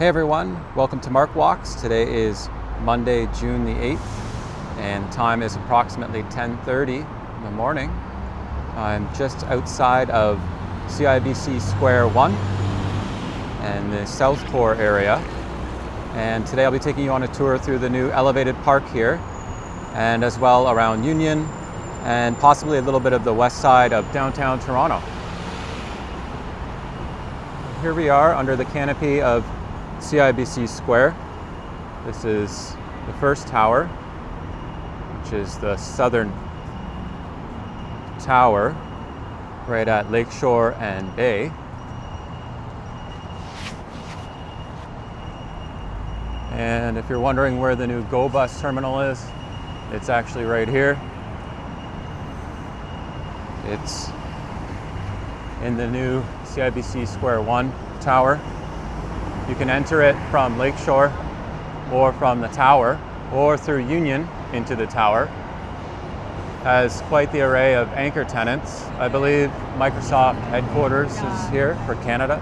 Hey everyone, welcome to Mark Walks. Today is Monday, June the 8th, and time is approximately 10:30 in the morning. I'm just outside of CIBC Square 1 and the Southcore area. And today I'll be taking you on a tour through the new elevated park here, and as well around Union, and possibly a little bit of the west side of downtown Toronto. Here we are under the canopy of CIBC Square. This is the first tower, which is the southern tower right at Lakeshore and Bay. And if you're wondering where the new GO bus terminal is, it's actually right here. It's in the new CIBC Square 1 tower. You can enter it from Lakeshore or from the tower or through Union into the tower. Has quite the array of anchor tenants. I believe Microsoft headquarters is here for Canada.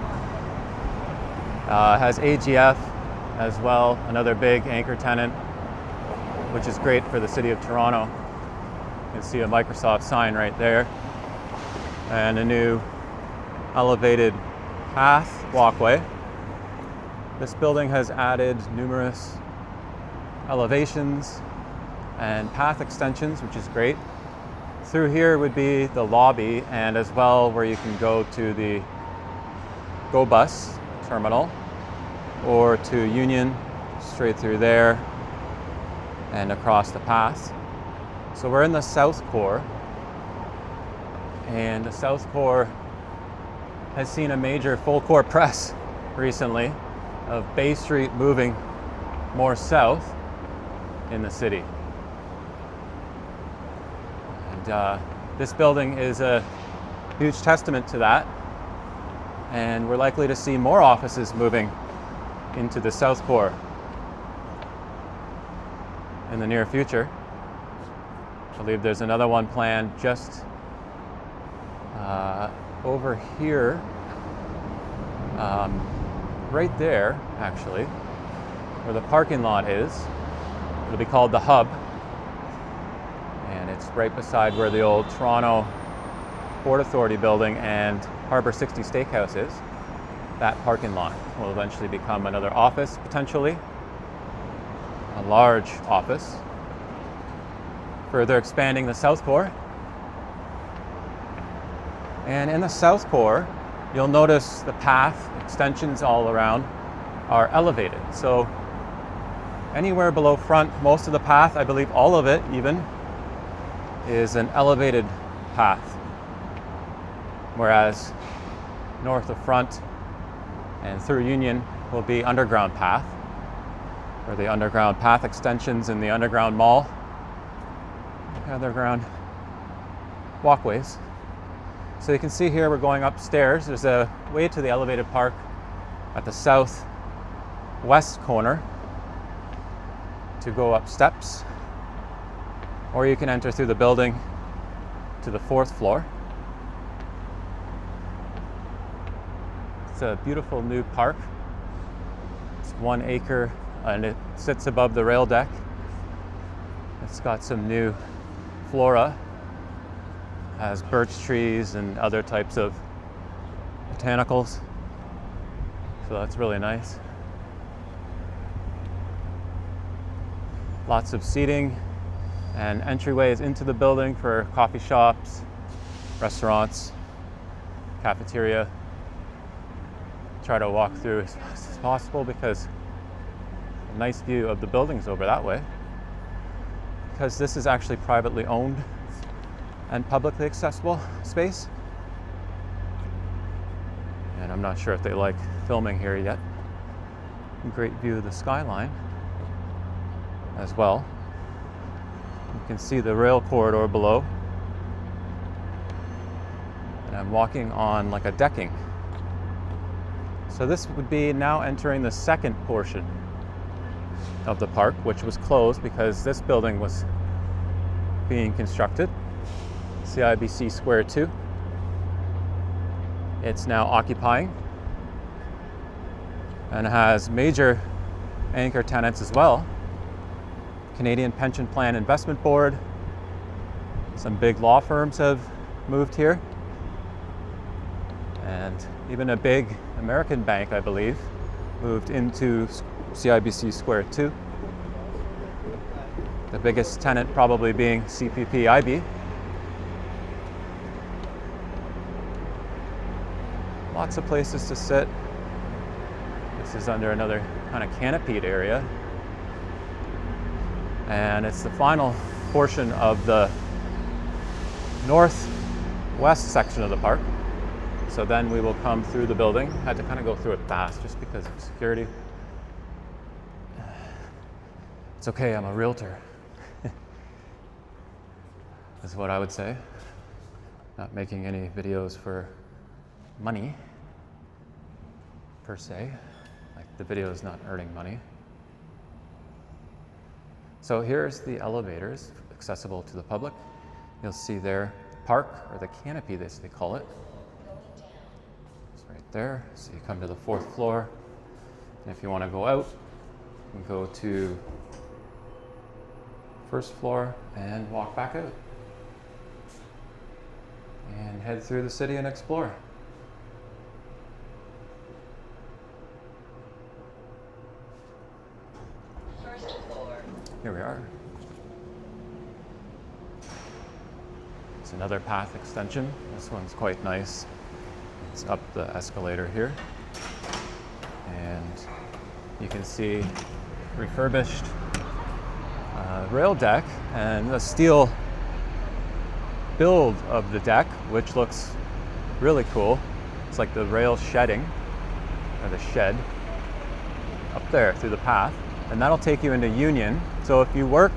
Has AGF as well, another big anchor tenant, which is great for the city of Toronto. You can see a Microsoft sign right there. And a new elevated path walkway. This building has added numerous elevations and path extensions, which is great. Through here would be the lobby, and as well where you can go to the GO bus terminal or to Union, straight through there and across the path. So we're in the Southcore, and the Southcore has seen a major full court press recently of Bay Street moving more south in the city. And this building is a huge testament to that, and we're likely to see more offices moving into the Southcore in the near future. I believe there's another one planned just over here, right there actually, where the parking lot is. It'll be called the Hub, and it's right beside where the old Toronto Port Authority building and Harbour 60 Steakhouse is. That parking lot will eventually become another office, potentially a large office, further expanding the Southcore. And in the Southcore, you'll notice the path extensions all around are elevated. So anywhere below front, most of the path, I believe all of it even, is an elevated path. Whereas north of front and through Union will be underground path, or the underground path extensions in the underground mall, underground walkways. So you can see here we're going upstairs. There's a way to the elevated park at the southwest corner to go up steps, or you can enter through the building to the 4th floor. It's a beautiful new park. It's 1 acre and it sits above the rail deck. It's got some new flora, has birch trees and other types of botanicals. So that's really nice. Lots of seating and entryways into the building for coffee shops, restaurants, cafeteria. Try to walk through as fast as possible because a nice view of the buildings over that way. Because this is actually privately owned and publicly accessible space. And I'm not sure if they like filming here yet. Great view of the skyline as well. You can see the rail corridor below. And I'm walking on like a decking. So this would be now entering the second portion of the park, which was closed because this building was being constructed. CIBC Square 2. It's now occupying. and has major anchor tenants as well. Canadian Pension Plan Investment Board. Some big law firms have moved here. And even a big American bank, I believe, moved into CIBC Square too. The biggest tenant probably being CPPIB. Lots of places to sit. This is under another kind of canopied area. And it's the final portion of the northwest section of the park. So then we will come through the building. I had to kind of go through it fast just because of security. It's okay, I'm a realtor. Is what I would say. Not making any videos for money, per se. Like the video is not earning money. So here's the elevators accessible to the public. You'll see their park, or the canopy as they call it. It's right there. So you come to the 4th floor. And if you want to go out, you can go to 1st floor and walk back out. And head through the city and explore. First floor. Here we are. It's another path extension. This one's quite nice. It's up the escalator here. And you can see refurbished rail deck and the steel build of the deck, which looks really cool. It's like the rail shedding, or the shed, up there through the path. And that'll take you into Union. So if you work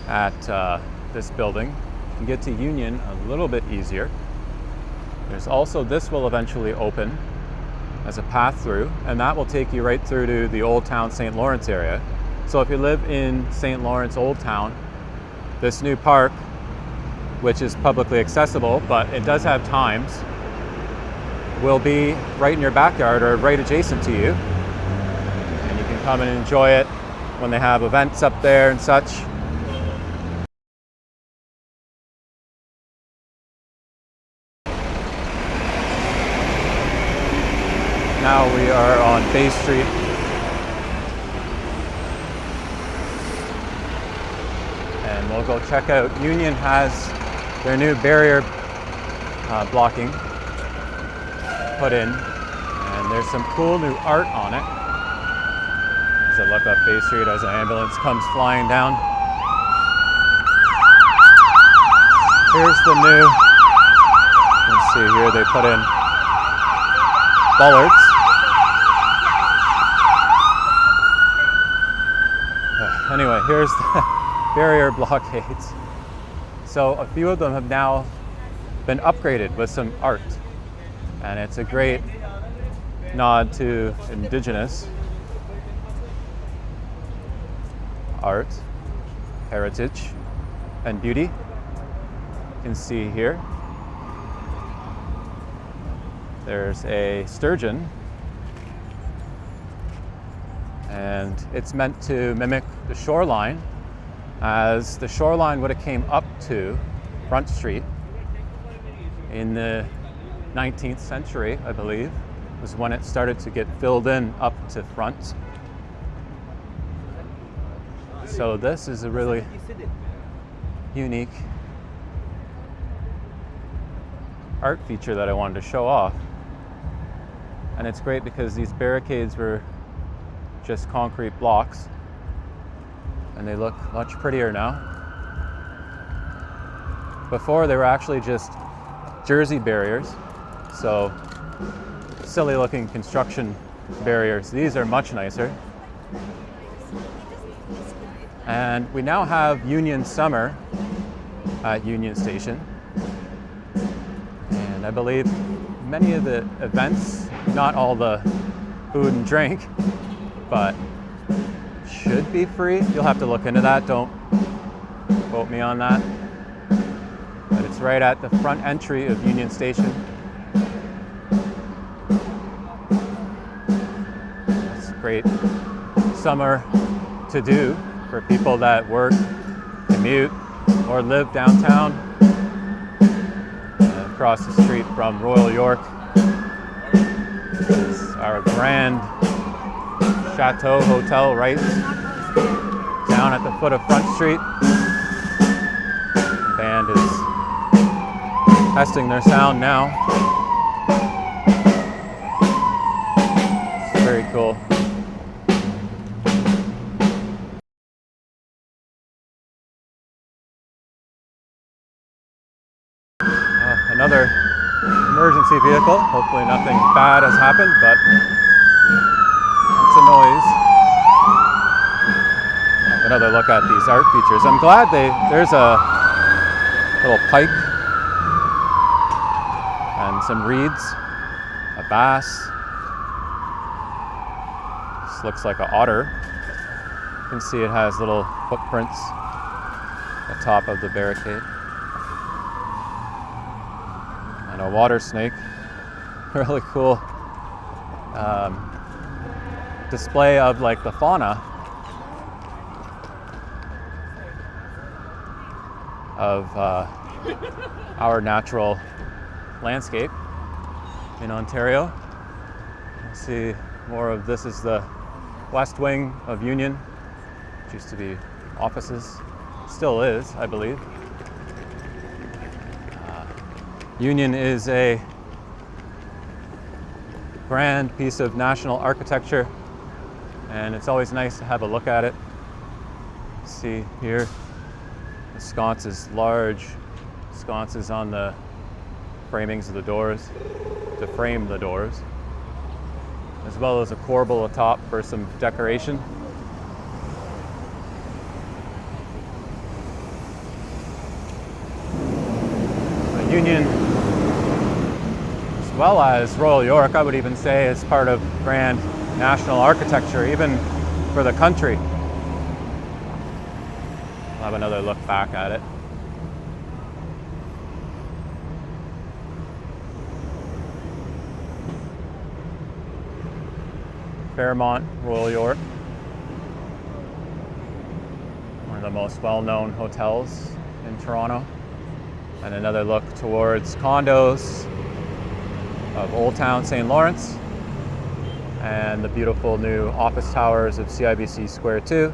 at this building, you can get to Union a little bit easier. There's also, this will eventually open as a path through, and that will take you right through to the Old Town St. Lawrence area. So if you live in St. Lawrence Old Town, this new park, which is publicly accessible, but it does have times, will be right in your backyard or right adjacent to you. And you can come and enjoy it when they have events up there and such. Now we are on Bay Street. And we'll go check out. Union has their new barrier blocking put in, and there's some cool new art on it. As I look up Bay Street as an ambulance comes flying down. Here's the new, let's see here, they put in bollards. Anyway, here's the barrier blockades. So a few of them have now been upgraded with some art, and it's a great nod to Indigenous art, heritage, and beauty. You can see here there's a sturgeon, and it's meant to mimic the shoreline, as the shoreline would have came up to Front Street in the 19th century, I believe, was when it started to get filled in up to Front. So this is a really unique art feature that I wanted to show off. And it's great because these barricades were just concrete blocks, and they look much prettier now. Before, they were actually just Jersey barriers, so silly looking construction barriers. These are much nicer. And we now have Union Summer at Union Station, and I believe many of the events, not all the food and drink, but should be free. You'll have to look into that, don't quote me on that. But it's right at the front entry of Union Station. great summer to do for people that work, commute, or live downtown. Across the street from Royal York is our Grand Chateau Hotel right down at the foot of Front Street. The band is testing their sound now. It's very cool. Another emergency vehicle. Hopefully nothing bad has happened, but it's a noise. Have another look at these art features. I'm glad there's a little pike and some reeds, a bass. This looks like an otter. You can see it has little footprints at the top of the barricade. And a water snake. Really cool display of like the fauna of our natural landscape in Ontario. You see more of this is the west wing of Union, which used to be offices, still is, I believe. Union is a grand piece of national architecture, and it's always nice to have a look at it. See here, the sconces, large sconces on the framings of the doors to frame the doors, as well as a corbel atop for some decoration. Union, as well as Royal York, I would even say, is part of grand national architecture, even for the country. I'll have another look back at it. Fairmont, Royal York, one of the most well-known hotels in Toronto. And another look towards condos of Old Town St. Lawrence and the beautiful new office towers of CIBC Square 2.